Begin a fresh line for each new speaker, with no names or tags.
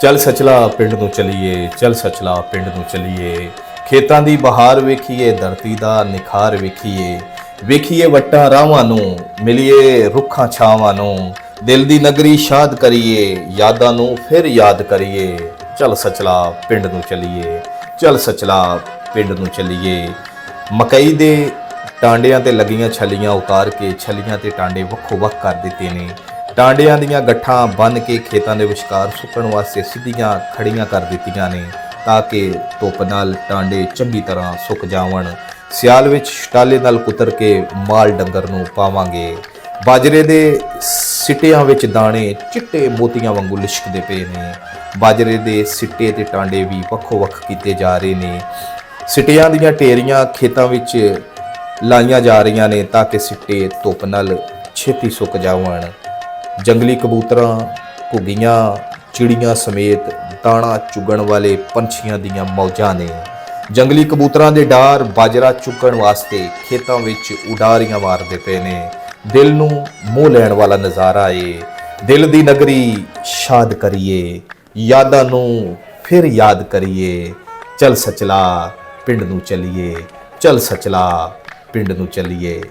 ਚੱਲ ਸਚਲਾ ਪਿੰਡ ਨੂੰ ਚਲੀਏ, ਚੱਲ ਸਚਲਾ ਪਿੰਡ ਨੂੰ ਚਲੀਏ। ਖੇਤਾਂ ਦੀ ਬਹਾਰ ਵੇਖੀਏ, ਧਰਤੀ ਦਾ ਨਿਖਾਰ ਵੇਖੀਏ। ਵੇਖੀਏ ਵੱਟਾਂ ਰਾਵਾਂ ਨੂੰ, ਮਿਲੀਏ ਰੁੱਖਾਂ ਛਾਵਾਂ ਨੂੰ। ਦਿਲ ਦੀ ਨਗਰੀ ਸ਼ਾਦ ਕਰੀਏ, ਯਾਦਾਂ ਨੂੰ ਫਿਰ ਯਾਦ ਕਰੀਏ। ਚੱਲ ਸਚਲਾ ਪਿੰਡ ਨੂੰ ਚਲੀਏ, ਚੱਲ ਸਚਲਾ ਪਿੰਡ ਨੂੰ ਚਲੀਏ। ਮਕਈ ਦੇ ਟਾਂਡਿਆਂ ਤੇ ਲੱਗੀਆਂ ਛੱਲੀਆਂ ਉਤਾਰ ਕੇ ਛੱਲੀਆਂ ਤੇ ਟਾਂਡੇ ਵੱਖੋ ਵੱਖ ਕਰ ਦਿੱਤੇ ਨੇ। ਟਾਂਡਿਆਂ ਦੀਆਂ ਗੱਠਾਂ ਬੰਨ੍ਹ ਕੇ ਖੇਤਾਂ ਦੇ ਵਿਚਕਾਰ ਸੁੱਕਣ ਵਾਸਤੇ ਸਿੱਧੀਆਂ ਖੜੀਆਂ ਕਰ ਦਿੱਤੀਆਂ ਨੇ ਤਾਂ ਕਿ ਧੁੱਪ ਨਾਲ ਟਾਂਡੇ ਚੰਗੀ ਤਰ੍ਹਾਂ ਸੁੱਕ ਜਾਵਣ। ਸਿਆਲ ਵਿੱਚ ਛਟਾਲੇ ਨਾਲ ਕੁਤਰ ਕੇ ਮਾਲ ਡੰਗਰ ਨੂੰ ਪਾਵਾਂਗੇ। ਬਾਜਰੇ ਦੇ ਸਿੱਟਿਆਂ ਵਿੱਚ ਦਾਣੇ ਚਿੱਟੇ ਮੋਤੀਆਂ ਵਾਂਗੂ ਲਿਸ਼ਕਦੇ ਪਏ ਨੇ। ਬਾਜਰੇ ਦੇ ਸਿੱਟੇ ਤੇ ਟਾਂਡੇ ਵੀ ਵੱਖੋ ਵੱਖ ਕੀਤੇ ਜਾ ਰਹੇ ਨੇ। ਸਿੱਟਿਆਂ ਦੀਆਂ ਢੇਰੀਆਂ ਖੇਤਾਂ ਵਿੱਚ ਲਾਈਆਂ ਜਾ ਰਹੀਆਂ ਨੇ ਤਾਂ ਕਿ ਸਿੱਟੇ ਧੁੱਪ ਨਾਲ ਛੇਤੀ ਸੁੱਕ ਜਾਵਣ। ਜੰਗਲੀ ਕਬੂਤਰਾਂ, ਘੁੱਗੀਆਂ, ਚਿੜੀਆਂ ਸਮੇਤ ਦਾਣਾ ਚੁਗਣ ਵਾਲੇ ਪੰਛੀਆਂ ਦੀਆਂ ਮੌਜਾਂ ਨੇ। ਜੰਗਲੀ ਕਬੂਤਰਾਂ ਦੇ ਡਾਰ ਬਾਜਰਾ ਚੁਗਣ ਵਾਸਤੇ ਖੇਤਾਂ ਵਿੱਚ ਉਡਾਰੀਆਂ ਮਾਰਦੇ ਪਏ ਨੇ। ਦਿਲ ਨੂੰ ਮੋਹ ਲੈਣ ਵਾਲਾ ਨਜ਼ਾਰਾ ਏ। ਦਿਲ ਦੀ ਨਗਰੀ ਸ਼ਾਦ ਕਰੀਏ, ਯਾਦਾਂ ਨੂੰ ਫਿਰ ਯਾਦ ਕਰੀਏ। ਚੱਲ ਸਚਲਾ ਪਿੰਡ ਨੂੰ ਚਲੀਏ, ਚੱਲ ਸਚਲਾ ਪਿੰਡ ਨੂੰ ਚਲੀਏ।